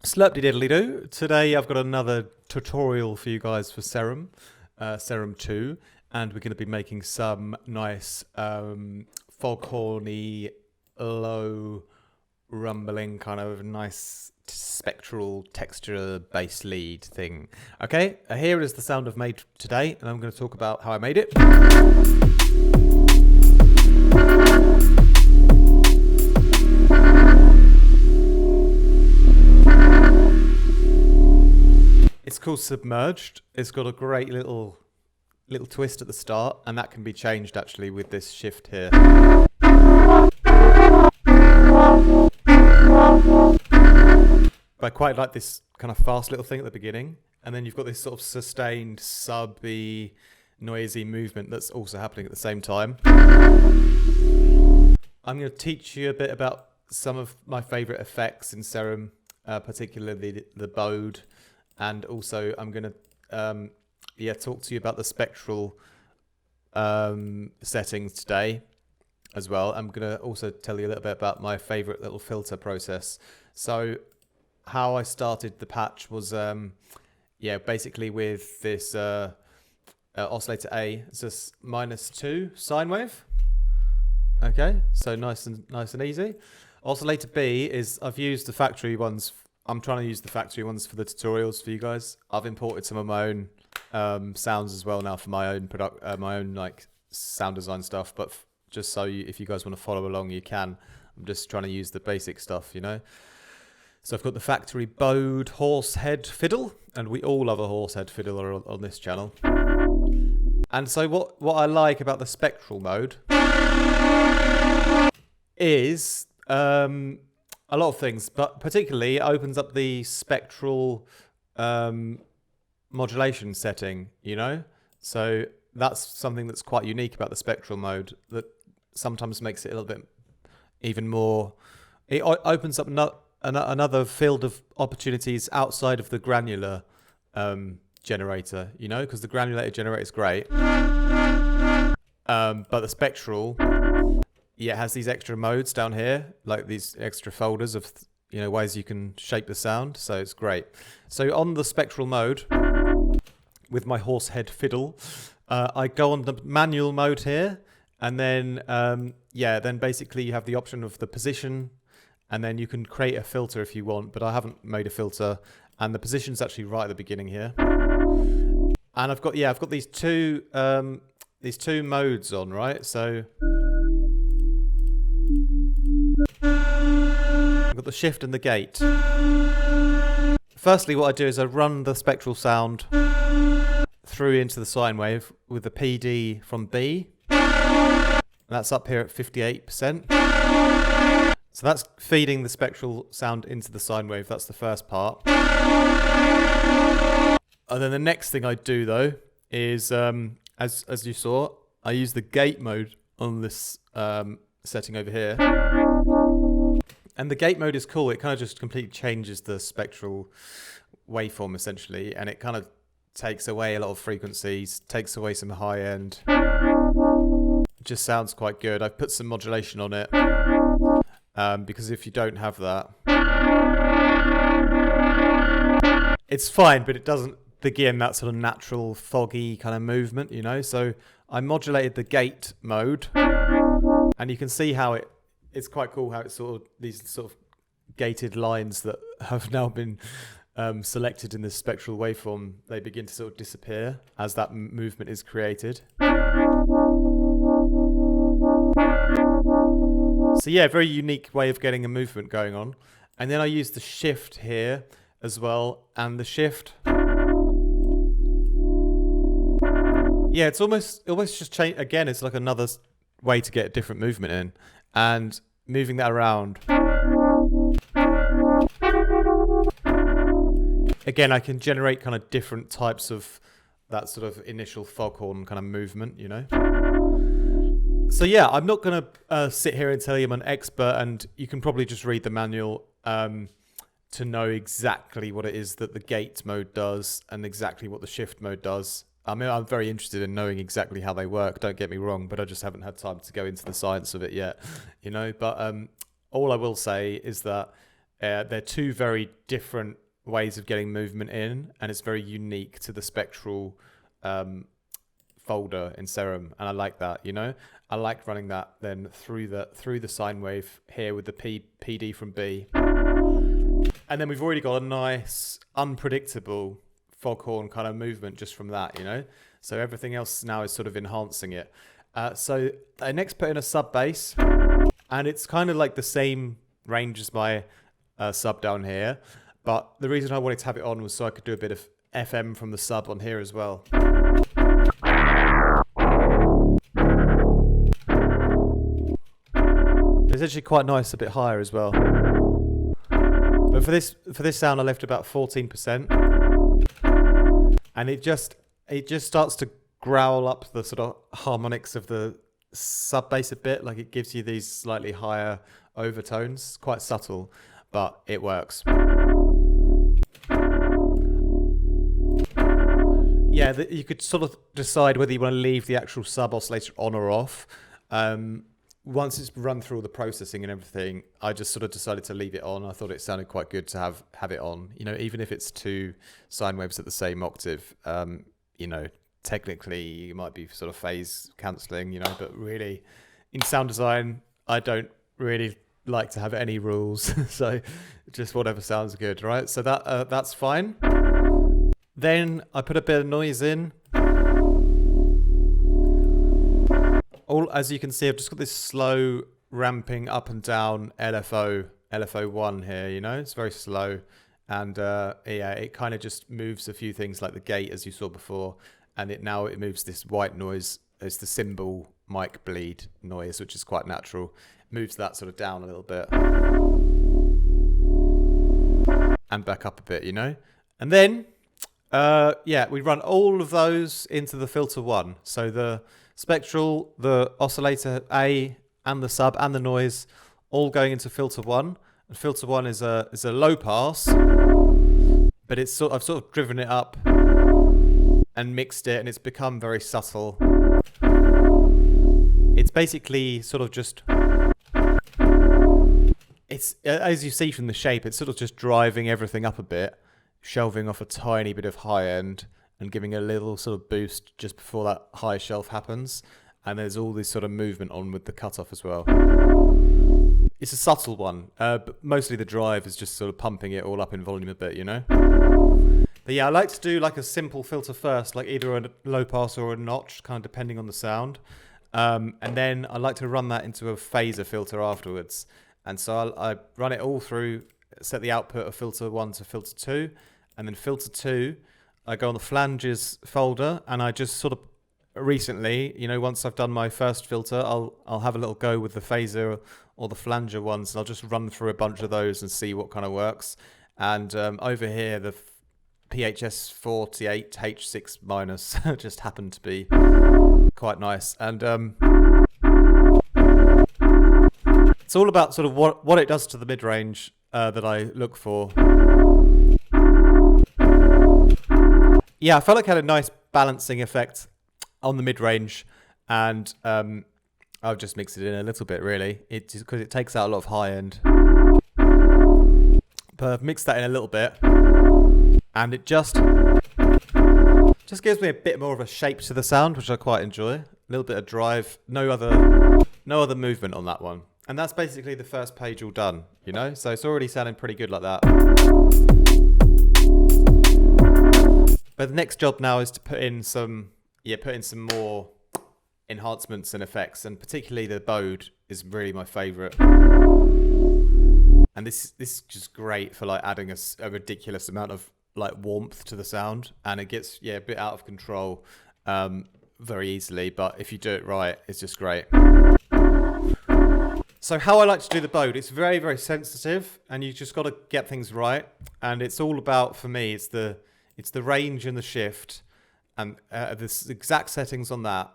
Slurpdy-diddly-doo. Today I've got another tutorial for you guys for Serum, Serum 2, and we're going to be making some nice foghorny, low, rumbling, kind of nice spectral texture bass lead thing. Okay, here is the sound I've made today, and I'm going to talk about how I made it. It's called Submerged. It's got a great little twist at the start, and that can be changed actually with this shift here. But I quite like this kind of fast little thing at the beginning, and then you've got this sort of sustained, subby, noisy movement that's also happening at the same time. I'm going to teach you a bit about some of my favourite effects in Serum, particularly the Bode. And also, I'm going to talk to you about the spectral settings today as well. I'm going to also tell you a little bit about my favourite little filter process. So how I started the patch was, basically with this oscillator A. It's just -2 sine wave. Okay, so nice and easy. Oscillator B is, I've used the factory ones. I'm trying to use the factory ones for the tutorials for you guys. I've imported some of my own sounds as well now for my own like sound design stuff. But just so if you guys want to follow along, you can. I'm just trying to use the basic stuff, you know. So I've got the factory Bode Horsehead Fiddle, and we all love a Horsehead Fiddle on this channel. And so what I like about the spectral mode is a lot of things, but particularly it opens up the spectral modulation setting, you know? So that's something that's quite unique about the spectral mode that sometimes makes it a little bit even more... It opens up another field of opportunities outside of the granular generator, you know? Because the granulated generator is great. But the spectral... Yeah, it has these extra modes down here, like these extra folders of, you know, ways you can shape the sound. So it's great. So on the spectral mode, with my Horsehead Fiddle, I go on the manual mode here, and then then basically you have the option of the position, and then you can create a filter if you want. But I haven't made a filter, and the position's actually right at the beginning here. And I've got these two modes on, right? So I've got the shift and the gate. Firstly, what I do is I run the spectral sound through into the sine wave with the PD from B. And that's up here at 58%. So that's feeding the spectral sound into the sine wave. That's the first part. And then the next thing I do, though, is, as you saw, I use the gate mode on this setting over here. And the gate mode is cool. It kind of just completely changes the spectral waveform, essentially, and it kind of takes away a lot of frequencies, takes away some high end. It just sounds quite good. I've put some modulation on it, because if you don't have that, it's fine, but it doesn't begin that sort of natural, foggy kind of movement, you know? So I modulated the gate mode, and you can see how it's quite cool how it's sort of these sort of gated lines that have now been selected in this spectral waveform. They begin to sort of disappear as that movement is created. So yeah, very unique way of getting a movement going on. And then I use the shift here as well, and the shift. Yeah, it's almost just change again. It's like another way to get a different movement in. And moving that around. Again, I can generate kind of different types of that sort of initial foghorn kind of movement, you know. So yeah, I'm not going to sit here and tell you I'm an expert, and you can probably just read the manual to know exactly what it is that the gate mode does and exactly what the shift mode does. I mean, I'm very interested in knowing exactly how they work, don't get me wrong, but I just haven't had time to go into the science of it yet, you know. But all I will say is that they're two very different ways of getting movement in, and it's very unique to the spectral folder in Serum, and I like that. I like running that then through the sine wave here with the PD from B, and then we've already got a nice unpredictable foghorn kind of movement just from that. So everything else now is sort of enhancing it. So I next put in a sub bass, and it's kind of like the same range as my sub down here, but the reason I wanted to have it on was so I could do a bit of FM from the sub on here as well. It's actually quite nice, a bit higher as well. But for this sound, I left about 14%, and it just starts to growl up the sort of harmonics of the sub bass a bit. Like, it gives you these slightly higher overtones, quite subtle, but it works. Yeah, you could sort of decide whether you want to leave the actual sub oscillator on or off. Once it's run through all the processing and everything, I just sort of decided to leave it on. I thought it sounded quite good to have it on. Even if it's two sine waves at the same octave, technically you might be sort of phase cancelling, but really in sound design, I don't really like to have any rules. So just whatever sounds good, right? So that's fine. Then I put a bit of noise in. As you can see, I've just got this slow ramping up and down LFO1 here, It's very slow. And it kind of just moves a few things like the gate, as you saw before. And it moves this white noise. It's the cymbal mic bleed noise, which is quite natural. It moves that sort of down a little bit. And back up a bit, And then, we run all of those into the filter 1. So the spectral, the oscillator A, and the sub, and the noise, all going into filter 1. And filter 1 is a low pass, but I've sort of driven it up and mixed it, and it's become very subtle. It's basically sort of just, as you see from the shape, it's sort of just driving everything up a bit, shelving off a tiny bit of high end, and giving a little sort of boost just before that high shelf happens. And there's all this sort of movement on with the cutoff as well. It's a subtle one, but mostly the drive is just sort of pumping it all up in volume a bit, But yeah, I like to do like a simple filter first, like either a low pass or a notch, kind of depending on the sound. And then I like to run that into a phaser filter afterwards. And so I run it all through, set the output of filter 1 to filter 2, and then filter 2, I go on the flanges folder, and I just sort of recently, once I've done my first filter, I'll have a little go with the phaser or the flanger ones, and I'll just run through a bunch of those and see what kind of works. And over here, the PHS 48H6 minus just happened to be quite nice. And it's all about sort of what it does to the mid-range that I look for. Yeah, I felt like I had a nice balancing effect on the mid-range, and I've just mixed it in a little bit, really, because it takes out a lot of high end. But I've mixed that in a little bit, and it just gives me a bit more of a shape to the sound, which I quite enjoy. A little bit of drive, no other movement on that one. And that's basically the first page all done, So it's already sounding pretty good like that. But the next job now is to put in some more enhancements and effects, and particularly the Bode is really my favourite. And this is just great for like adding a ridiculous amount of like warmth to the sound, and it gets a bit out of control very easily. But if you do it right, it's just great. So how I like to do the Bode, it's very, very sensitive, and you just got to get things right. And it's all about, for me, it's the range and the shift, and the exact settings on that,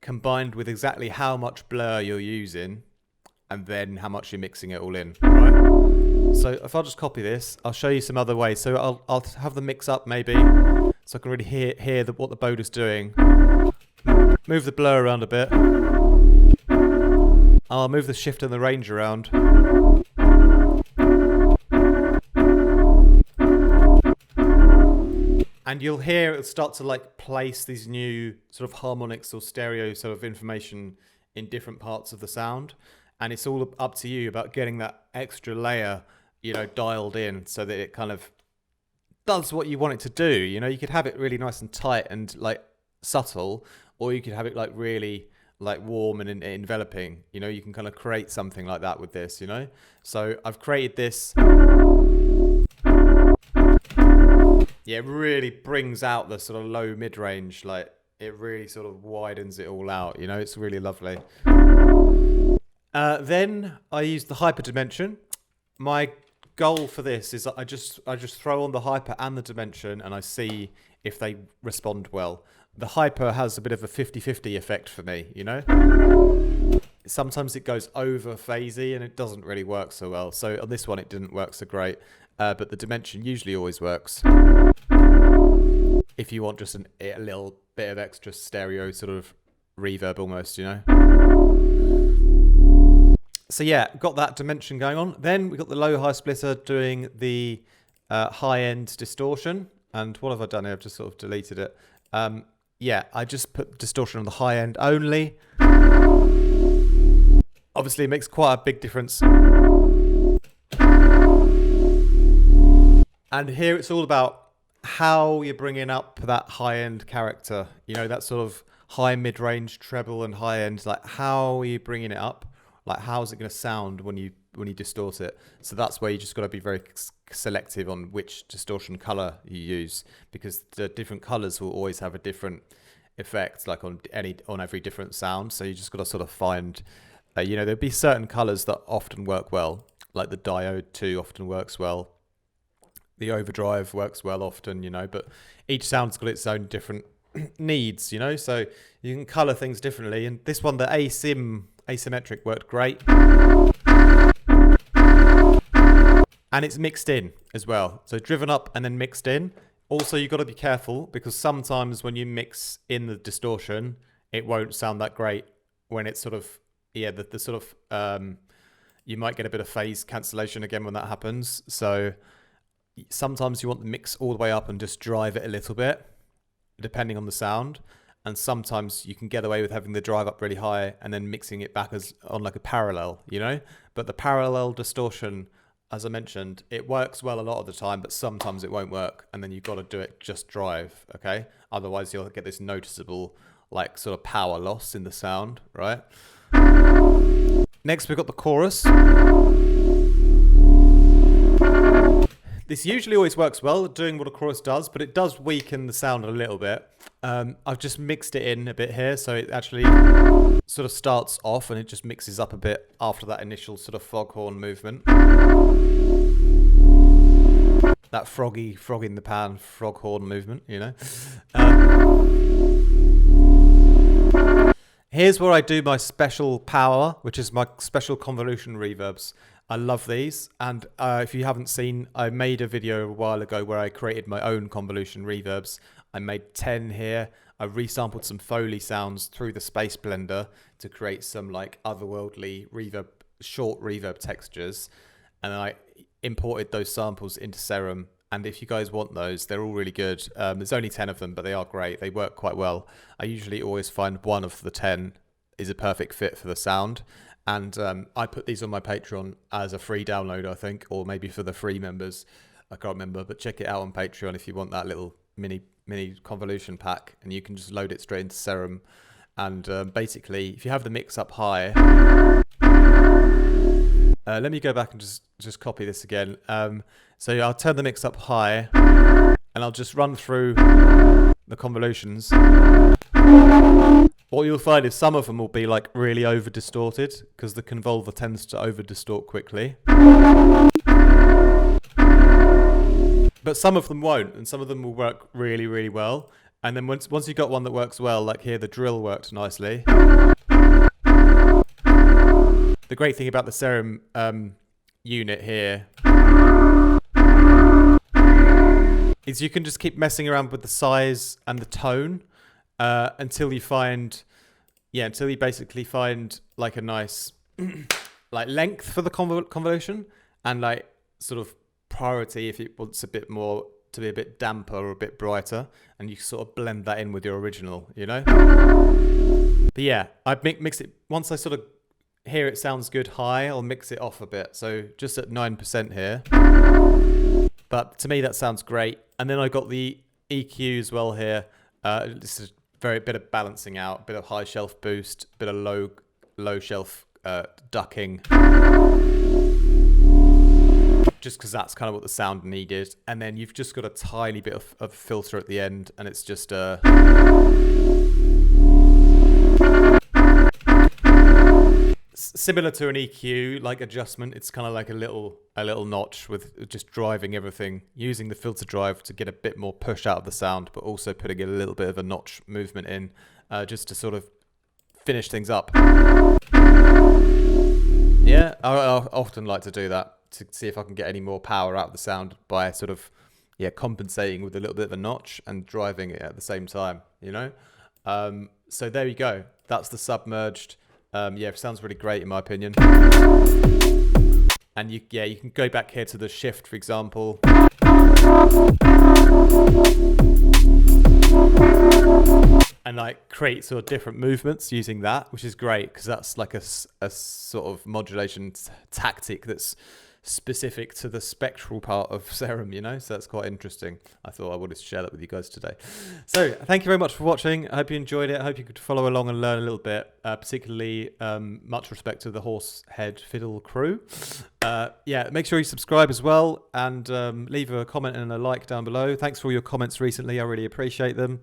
combined with exactly how much blur you're using, and then how much you're mixing it all in. Right? So if I'll just copy this, I'll show you some other ways. So I'll have the mix up maybe, so I can really hear what the Bode is doing. Move the blur around a bit. I'll move the shift and the range around. And you'll hear it start to like place these new sort of harmonics or stereo sort of information in different parts of the sound. And it's all up to you about getting that extra layer, you know, dialed in so that it kind of does what you want it to do. You know, you could have it really nice and tight and like subtle, or you could have it like really like warm and enveloping. You know, you can kind of create something like that with this, you know. So I've created this. Yeah, it really brings out the sort of low mid-range, like it really sort of widens it all out, you know, it's really lovely. Then I use the hyper dimension. My goal for this is that I just throw on the hyper and the dimension and I see if they respond well. The hyper has a bit of a 50-50 effect for me, you know. Sometimes it goes over phasey and it doesn't really work so well. So on this one it didn't work so great, but the dimension usually always works. If you want just a little bit of extra stereo sort of reverb almost, you know. So yeah, got that dimension going on. Then we got the low high splitter doing the high end distortion. And what have I done here? I've just sort of deleted it. Yeah, I just put distortion on the high end only. Obviously it makes quite a big difference. And here it's all about how you're bringing up that high-end character, you know, that sort of high mid-range treble and high-end, like how are you bringing it up? Like how is it going to sound when you distort it? So that's where you just got to be very selective on which distortion color you use, because the different colors will always have a different effect, like on every different sound. So you just got to sort of find, you know, there'll be certain colors that often work well, like the diode 2 often works well. The overdrive works well often, you know, but each sound's got its own different needs, you know, so you can color things differently. And this one, the asymmetric worked great. And it's mixed in as well. So driven up and then mixed in. Also, you've got to be careful because sometimes when you mix in the distortion, it won't sound that great when it's sort of, yeah, the sort of, you might get a bit of phase cancellation again when that happens. So sometimes you want the mix all the way up and just drive it a little bit, depending on the sound. And sometimes you can get away with having the drive up really high and then mixing it back as on like a parallel, you know? But the parallel distortion, as I mentioned, it works well a lot of the time, but sometimes it won't work. And then you've got to do it just drive, okay? Otherwise you'll get this noticeable like sort of power loss in the sound, right? Next we've got the chorus. This usually always works well, doing what a chorus does, but it does weaken the sound a little bit. I've just mixed it in a bit here, so it actually sort of starts off and it just mixes up a bit after that initial sort of foghorn movement. That frog in the pan, foghorn movement, you know. Here's where I do my special power, which is my special convolution reverbs. I love these, and if you haven't seen, I made a video a while ago where I created my own convolution reverbs. I made 10 here. I resampled some Foley sounds through the Space Blender to create some like otherworldly reverb, short reverb textures, and I imported those samples into Serum. And if you guys want those, they're all really good. There's only 10 of them, but they are great. They work quite well. I usually always find one of the 10 is a perfect fit for the sound. And I put these on my Patreon as a free download, I think, or maybe for the free members. I can't remember, but check it out on Patreon if you want that little mini convolution pack, and you can just load it straight into Serum. And basically, if you have the mix up high, let me go back and just copy this again. So I'll turn the mix up high, and I'll just run through the convolutions. What you'll find is some of them will be like really over distorted because the convolver tends to over distort quickly. But some of them won't, and some of them will work really, really well. And then once you've got one that works well, like here, the drill worked nicely. The great thing about the Serum unit here is you can just keep messing around with the size and the tone until you basically find like a nice like length for the convolution and like sort of priority if it wants a bit more to be a bit damper or a bit brighter, and you sort of blend that in with your original, you know? But yeah, I mix it, once I sort of hear it sounds good high, I'll mix it off a bit. So just at 9% here. But to me, that sounds great. And then I got the EQ as well here. This is bit of balancing out, bit of high shelf boost, bit of low shelf ducking. Just because that's kind of what the sound needed. And then you've just got a tiny bit of filter at the end, and it's just similar to an EQ like adjustment. It's kind of like a little notch with just driving everything, using the filter drive to get a bit more push out of the sound, but also putting a little bit of a notch movement in, just to sort of finish things up. Yeah, I often like to do that to see if I can get any more power out of the sound by sort of compensating with a little bit of a notch and driving it at the same time, you know. So there you go. That's the submerged. It sounds really great in my opinion. And you can go back here to the shift, for example. And like create sort of different movements using that, which is great because that's like a sort of modulation tactic that's specific to the spectral part of Serum, you know, so that's quite interesting. I thought I wanted to share that with you guys today. So thank you very much for watching. I hope you enjoyed it. I hope you could follow along and learn a little bit, particularly much respect to the Horsehead Fiddle crew. Make sure you subscribe as well, and leave a comment and a like down below. Thanks for all your comments recently. I really appreciate them.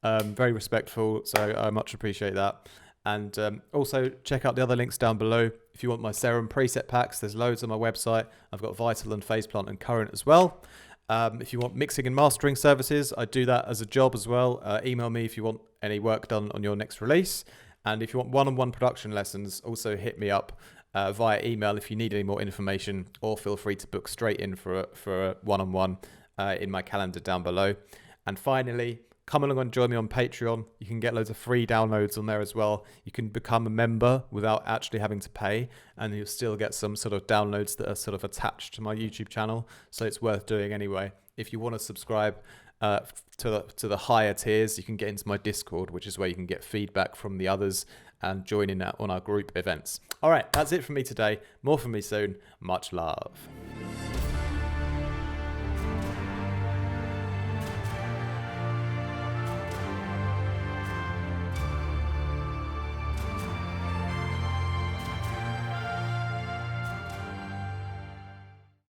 Very respectful, so I much appreciate that. And also check out the other links down below. If you want my Serum preset packs, there's loads on my website. I've got Vital and Phase Plant and Current as well. If you want mixing and mastering services, I do that as a job as well. Email me if you want any work done on your next release. And if you want one-on-one production lessons, also hit me up via email if you need any more information, or feel free to book straight in for a one-on-one in my calendar down below. And finally, come along and join me on Patreon. You can get loads of free downloads on there as well. You can become a member without actually having to pay, and you'll still get some sort of downloads that are sort of attached to my YouTube channel. So it's worth doing anyway. If you want to subscribe to the higher tiers, you can get into my Discord, which is where you can get feedback from the others and join in on our group events. All right, that's it from me today. More from me soon. Much love.